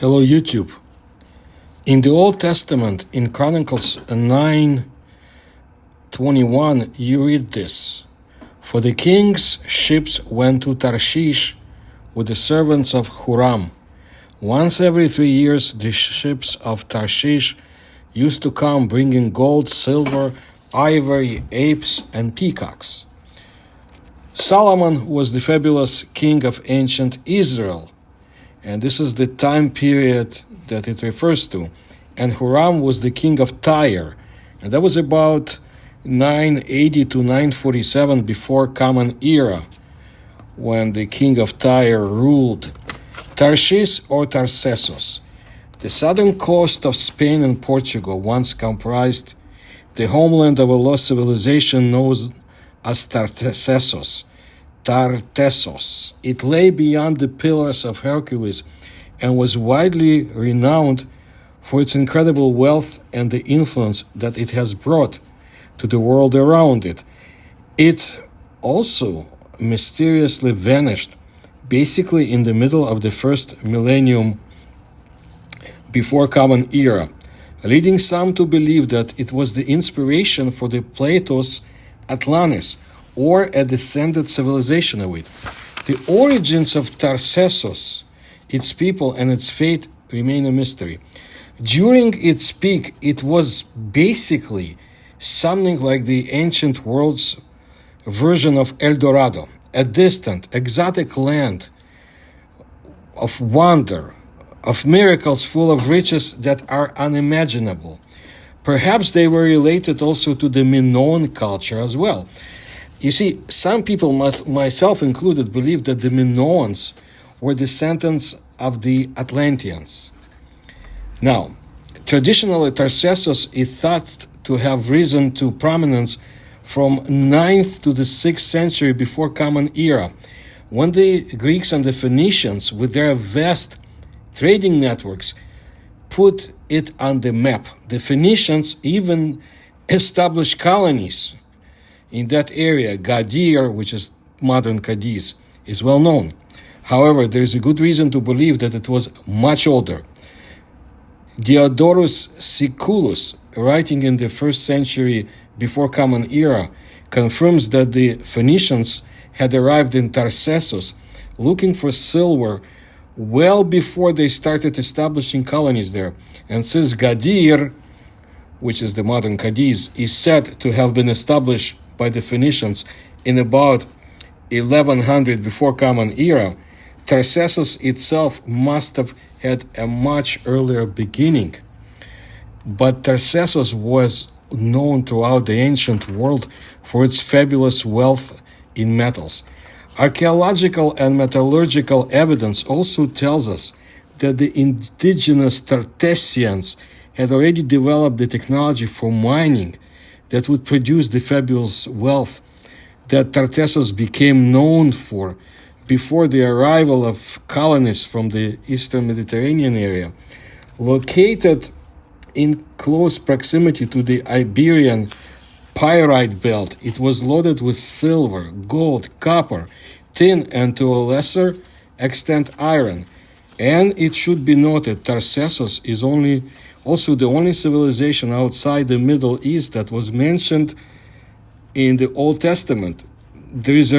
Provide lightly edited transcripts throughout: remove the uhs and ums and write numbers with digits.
Hello YouTube. In the Old Testament, in Chronicles 9:21, you read this. For the king's ships went to Tarshish with the servants of Huram. Once every 3 years, the ships of Tarshish used to come bringing gold, silver, ivory, apes, and peacocks. Solomon was the fabulous king of ancient Israel, and this is the time period that it refers to. And Huram was the king of Tyre, and that was about 980 to 947 before Common Era, when the king of Tyre ruled. Tarshish or Tartessos, the southern coast of Spain and Portugal, once comprised the homeland of a lost civilization known as Tartessos. Tartessos. It lay beyond the Pillars of Hercules and was widely renowned for its incredible wealth and the influence that it has brought to the world around it. It also mysteriously vanished basically in the middle of the first millennium before Common Era, leading some to believe that it was the inspiration for the Plato's Atlantis, or a descendant civilization of it. The origins of Tartessos, its people, and its fate remain a mystery. During its peak, it was basically something like the ancient world's version of El Dorado, a distant, exotic land of wonder, of miracles full of riches that are unimaginable. Perhaps they were related also to the Minoan culture as well. You see, some people, myself included, believe that the Minoans were descendants of the Atlanteans. Now, traditionally, Tartessos is thought to have risen to prominence from 9th to the 6th century before Common Era, when the Greeks and the Phoenicians, with their vast trading networks, put it on the map. The Phoenicians even established colonies in that area. Gadir, which is modern Cadiz, is well known. However, there is a good reason to believe that it was much older. Diodorus Siculus, writing in the 1st century before Common Era, confirms that the Phoenicians had arrived in Tartessos looking for silver well before they started establishing colonies there. And since Gadir, which is the modern Cadiz, is said to have been established by the Phoenicians in about 1100 before Common Era, Tartessos itself must have had a much earlier beginning. But Tartessos was known throughout the ancient world for its fabulous wealth in metals. Archaeological and metallurgical evidence also tells us that the indigenous Tartessians had already developed the technology for mining that would produce the fabulous wealth that Tartessos became known for before the arrival of colonists from the Eastern Mediterranean area. Located in close proximity to the Iberian Pyrite Belt, it was loaded with silver, gold, copper, tin, and to a lesser extent iron. And it should be noted, Tartessos is also the only civilization outside the Middle East that was mentioned in the Old Testament. It's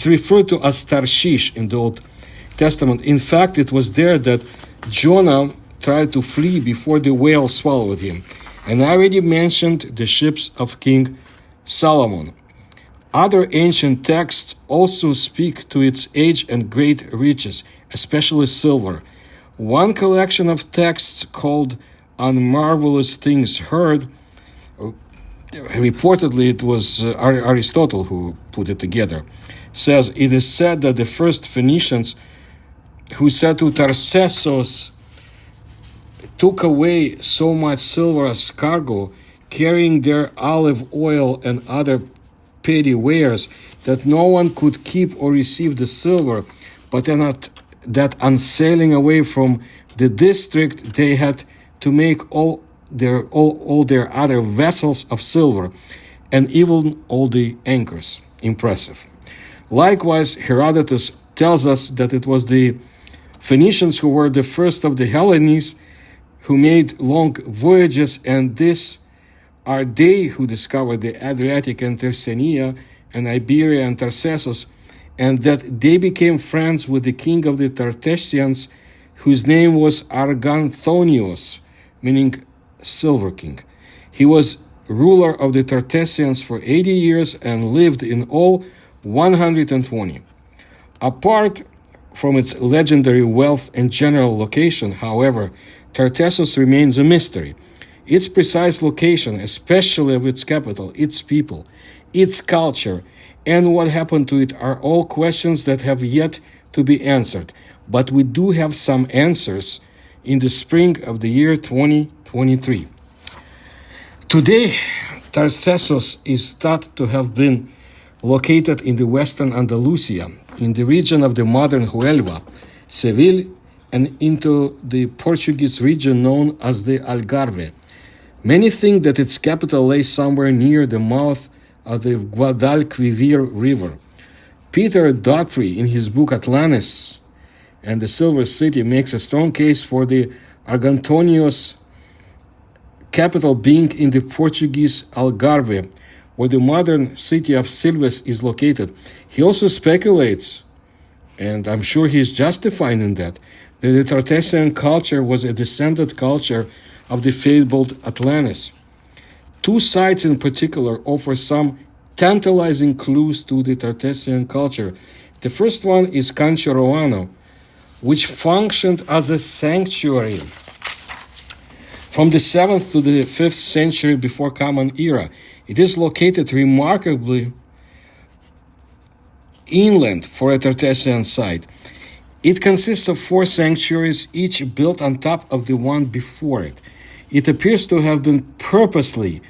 referred to as Tarshish in the Old Testament. In fact, it was there that Jonah tried to flee before the whale swallowed him. And I already mentioned the ships of King Solomon. Other ancient texts also speak to its age and great riches, especially silver. One collection of texts called On Marvelous Things Heard, reportedly it was Aristotle who put it together, says, it is said that the first Phoenicians who said to Tartessos took away so much silver as cargo, carrying their olive oil and other petty wares, that no one could keep or receive the silver, but that on sailing away from the district they had to make all their other vessels of silver, and even all the anchors. Impressive. Likewise, Herodotus tells us that it was the Phoenicians, who were the first of the Hellenes, who made long voyages, and this are they who discovered the Adriatic and Thessalonica and Iberia and Tartessos, and that they became friends with the king of the Tartessians, whose name was Arganthonius, meaning Silver King. He was ruler of the Tartessians for 80 years and lived in all 120. Apart from its legendary wealth and general location, however, Tartessos remains a mystery. Its precise location, especially of its capital, its people, its culture, and what happened to it are all questions that have yet to be answered. But we do have some answers in the spring of the year 2023. Today, Tartessos is thought to have been located in the western Andalusia, in the region of the modern Huelva, Seville, and into the Portuguese region known as the Algarve. Many think that its capital lay somewhere near the mouth of the Guadalquivir River. Peter Daughtry, in his book Atlantis and the Silver City, makes a strong case for the Argantonius capital being in the Portuguese Algarve, where the modern city of Silves is located. He also speculates, and I'm sure he's justified in that the Tartessian culture was a descendant culture of the fabled Atlantis. Two sites in particular offer some tantalizing clues to the Tartessian culture. The first one is Canchoroano, which functioned as a sanctuary from the 7th to the 5th century before Common Era. It is located remarkably inland for a Tartessian site. It consists of 4 sanctuaries, each built on top of the one before it. It appears to have been purposely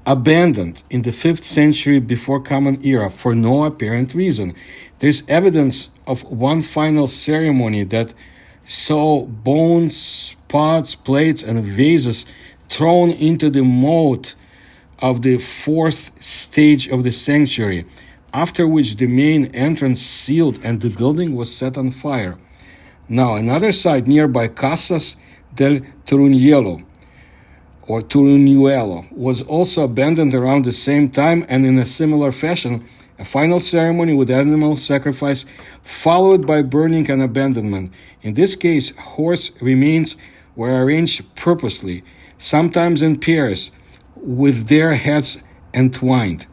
abandoned in the 5th century before Common Era for no apparent reason. There's evidence of one final ceremony that saw bones, pots, plates, and vases thrown into the moat of the 4th stage of the sanctuary, after which the main entrance sealed and the building was set on fire. Now, another site nearby, Casas del Turuñuelo, or Turuñuelo, was also abandoned around the same time, and in a similar fashion, a final ceremony with animal sacrifice followed by burning and abandonment. In this case, horse remains were arranged purposely, sometimes in pairs, with their heads entwined.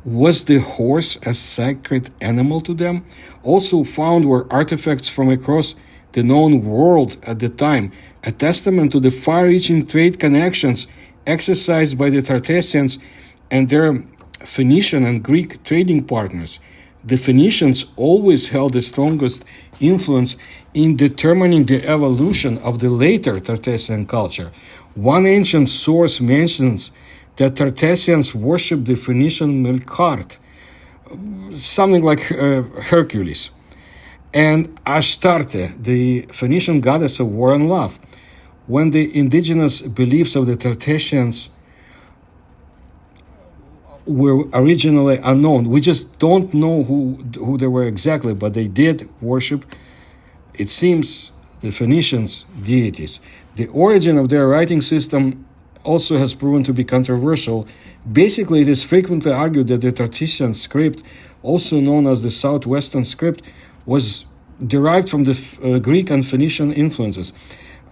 Was the horse a sacred animal to them? Also found were artifacts from across the known world at the time, a testament to the far-reaching trade connections exercised by the Tartessians and their Phoenician and Greek trading partners. The Phoenicians always held the strongest influence in determining the evolution of the later Tartessian culture. One ancient source mentions that Tartessians worshipped the Phoenician Melkart, something like Hercules, and Astarte, the Phoenician goddess of war and love. When the indigenous beliefs of the Tartessians were originally unknown, we just don't know who they were exactly, but they did worship, it seems, the Phoenicians' deities. The origin of their writing system also has proven to be controversial. Basically, it is frequently argued that the Tartessian script, also known as the Southwestern script, was derived from the Greek and Phoenician influences.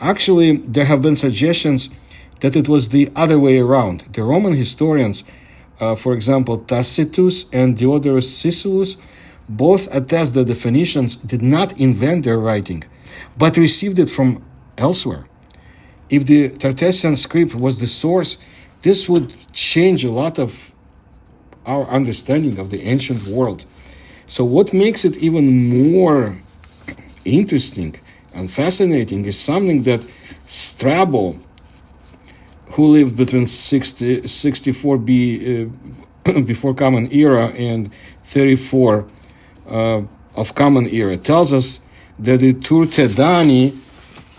Actually, there have been suggestions that it was the other way around. The Roman historians, for example, Tacitus and Diodorus Siculus, both attest that the Phoenicians did not invent their writing, but received it from elsewhere. If the Tartessian script was the source, this would change a lot of our understanding of the ancient world. So what makes it even more interesting and fascinating is something that Strabo, who lived between 64 before Common Era and 34 of Common Era, tells us that the Turtedani,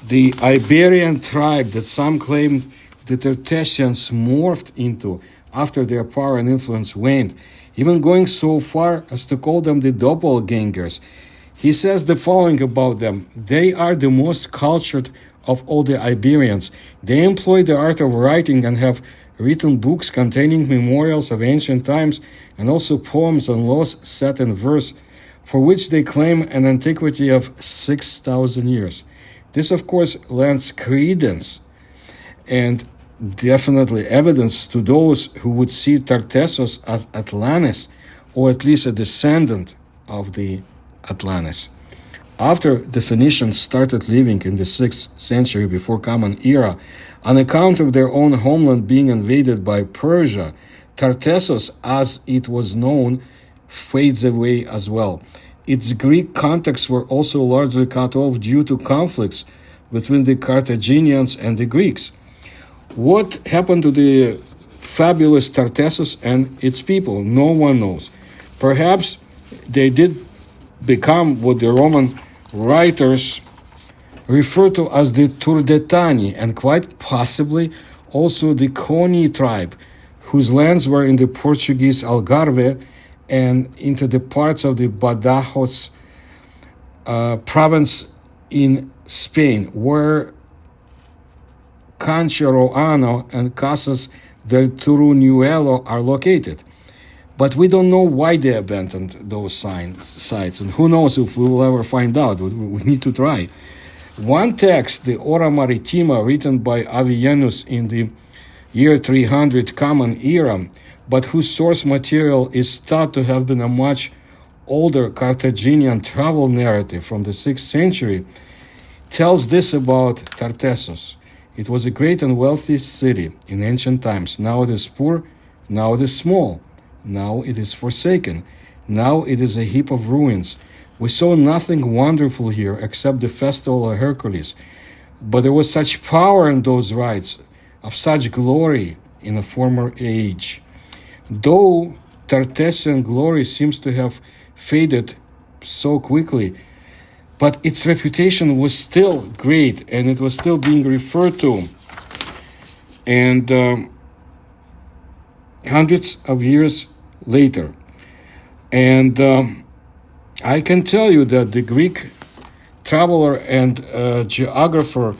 the Iberian tribe that some claim the Tartessians morphed into after their power and influence waned, even going so far as to call them the doppelgangers. He says the following about them: they are the most cultured of all the Iberians. They employ the art of writing and have written books containing memorials of ancient times and also poems and laws set in verse, for which they claim an antiquity of 6,000 years. This, of course, lends credence and definitely evidence to those who would see Tartessos as Atlantis, or at least a descendant of the Atlantis. After the Phoenicians started living in the 6th century before Common Era, on account of their own homeland being invaded by Persia, Tartessos, as it was known, fades away as well. Its Greek contacts were also largely cut off due to conflicts between the Carthaginians and the Greeks. What happened to the fabulous Tartessos and its people? No one knows. Perhaps they did become what the Roman writers refer to as the Turdetani, and quite possibly also the Coni tribe, whose lands were in the Portuguese Algarve and into the parts of the Badajoz province in Spain, where Cancheroano and Casas del Turuñuelo are located. But we don't know why they abandoned those sites, and who knows if we will ever find out. We need to try. One text, the Ora Maritima, written by Avienus in the year 300 Common Era, but whose source material is thought to have been a much older Carthaginian travel narrative from the 6th century, tells this about Tartessos. It was a great and wealthy city in ancient times. Now it is poor, now it is small. Now it is forsaken. Now it is a heap of ruins. We saw nothing wonderful here except the festival of Hercules. But there was such power in those rites, of such glory in a former age. Though Tartessian glory seems to have faded so quickly, but its reputation was still great, and it was still being referred to. And hundreds of years later. And I can tell you that the Greek traveler and geographer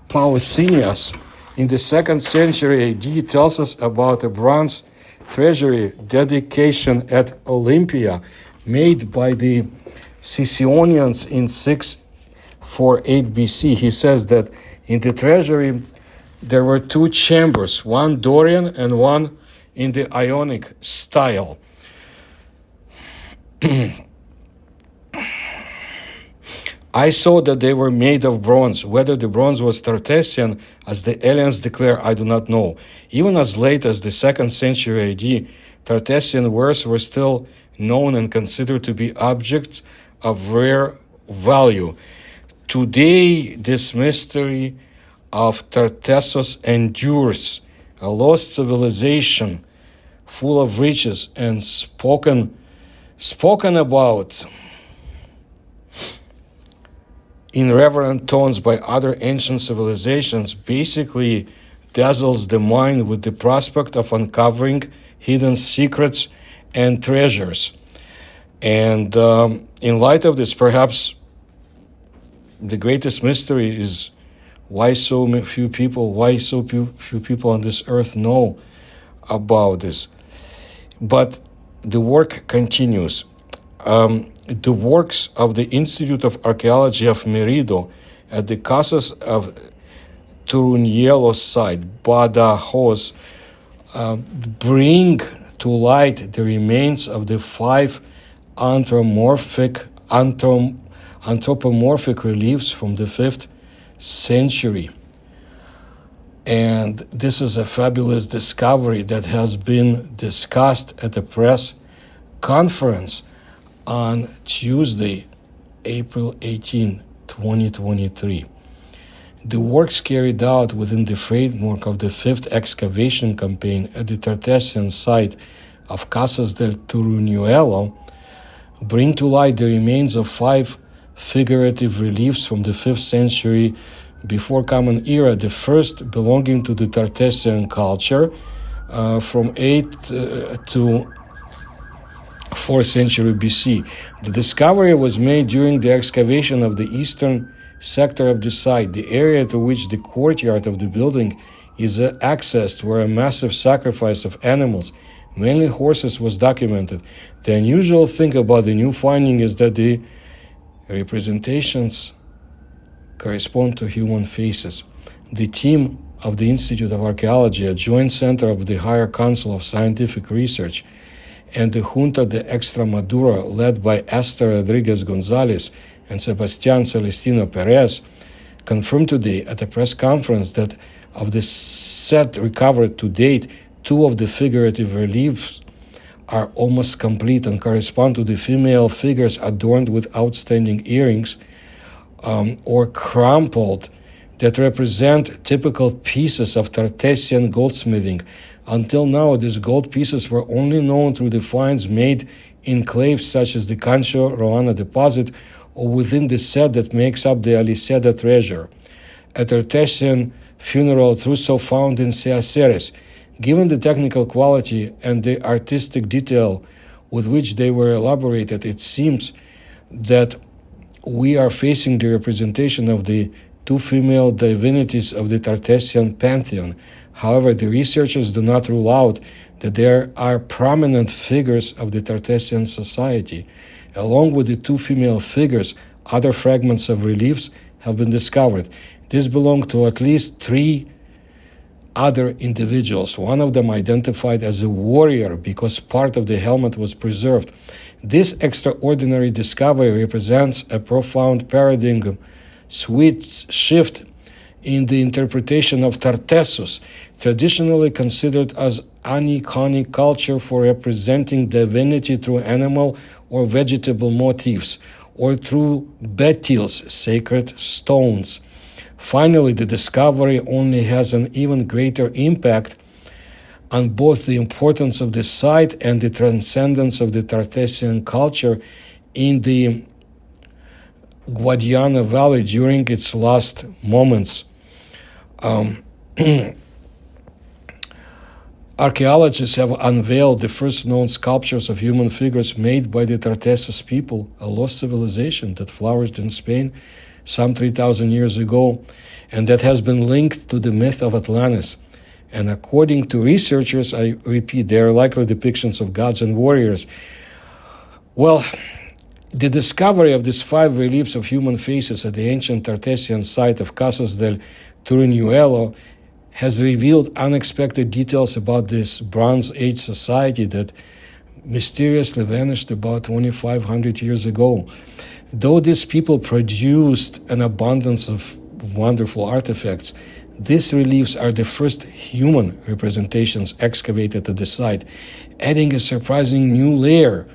Pausanias in the 2nd century AD tells us about a bronze treasury dedication at Olympia made by the Sicyonians in 648 BC. He says that in the treasury there were 2 chambers, one Dorian and one in the Ionic style. I saw that they were made of bronze. Whether the bronze was Tartessian, as the aliens declare, I do not know. Even as late as the 2nd century AD, Tartessian wares were still known and considered to be objects of rare value. Today, this mystery of Tartessos endures, a lost civilization full of riches and spoken about in reverent tones by other ancient civilizations, basically dazzles the mind with the prospect of uncovering hidden secrets and treasures. And in light of this, perhaps the greatest mystery is why so few people on this earth know about this. But the work continues. The works of the Institute of Archaeology of Merido at the Casas of Turuñuelo site, Badajoz, bring to light the remains of the 5 anthropomorphic reliefs from the 5th century. And this is a fabulous discovery that has been discussed at a press conference on Tuesday, April 18, 2023. The works carried out within the framework of the 5th excavation campaign at the Tartessian site of Casas del Turuñuelo bring to light the remains of 5 figurative reliefs from the 5th century before Common Era, the first belonging to the Tartessian culture from 8 to 4th century BC. The discovery was made during the excavation of the eastern sector of the site, the area to which the courtyard of the building is accessed, where a massive sacrifice of animals, mainly horses, was documented. The unusual thing about the new finding is that the representations correspond to human faces. The team of the Institute of Archaeology, a joint center of the Higher Council of Scientific Research, and the Junta de Extremadura, led by Esther Rodriguez Gonzalez and Sebastián Celestino Perez, confirmed today at a press conference that of the set recovered to date, 2 of the figurative reliefs are almost complete and correspond to the female figures adorned with outstanding earrings or crumpled, that represent typical pieces of Tartessian goldsmithing. Until now, these gold pieces were only known through the finds made in caves such as the Cancho Roana deposit or within the set that makes up the Aliseda treasure, a Tartessian funeral trousseau found in Ceaceres. Given the technical quality and the artistic detail with which they were elaborated, it seems that we are facing the representation of the 2 female divinities of the Tartessian pantheon. However, the researchers do not rule out that there are prominent figures of the Tartessian society. Along with the 2 female figures, other fragments of reliefs have been discovered. These belong to at least 3 other individuals, one of them identified as a warrior because part of the helmet was preserved. This extraordinary discovery represents a profound paradigm shift in the interpretation of Tartessos, traditionally considered as an iconic culture for representing divinity through animal or vegetable motifs, or through betils, sacred stones. Finally, the discovery only has an even greater impact on both the importance of the site and the transcendence of the Tartessian culture in the Guadiana Valley during its last moments. Archaeologists have unveiled the first known sculptures of human figures made by the Tartessos people, a lost civilization that flourished in Spain some 3,000 years ago, and that has been linked to the myth of Atlantis. And according to researchers, I repeat, they are likely depictions of gods and warriors. Well, the discovery of these 5 reliefs of human faces at the ancient Tartessian site of Casas del Turriñuelo has revealed unexpected details about this Bronze Age society that mysteriously vanished about 2,500 years ago. Though these people produced an abundance of wonderful artifacts, these reliefs are the first human representations excavated at the site, adding a surprising new layer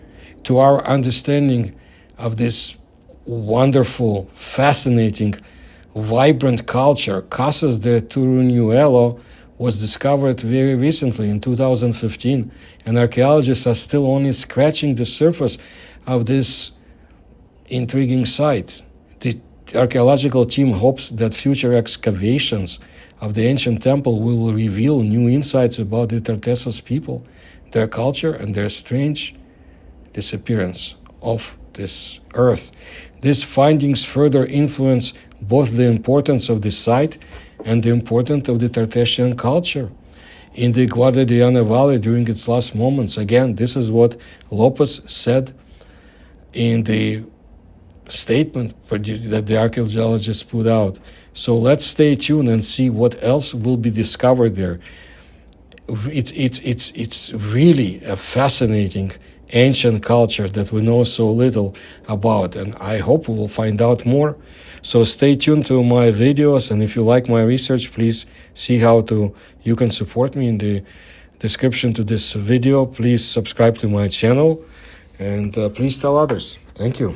to our understanding of this wonderful, fascinating, vibrant culture. Casas de Turriñuelo was discovered very recently in 2015, and archaeologists are still only scratching the surface of this intriguing site. The archaeological team hopes that future excavations of the ancient temple will reveal new insights about the Tartessos people, their culture, and their strange disappearance of this earth. These findings further influence both the importance of the site and the importance of the Tartessian culture in the Guadiana Valley during its last moments. Again, this is what Lopez said in the statement that the archaeologists put out. So let's stay tuned and see what else will be discovered there. It's really a fascinating ancient culture that we know so little about, and I hope we will find out more. So stay tuned to my videos, and if you like my research, please see how you can support me in the description to this video. Please subscribe to my channel, and please tell others. Thank you.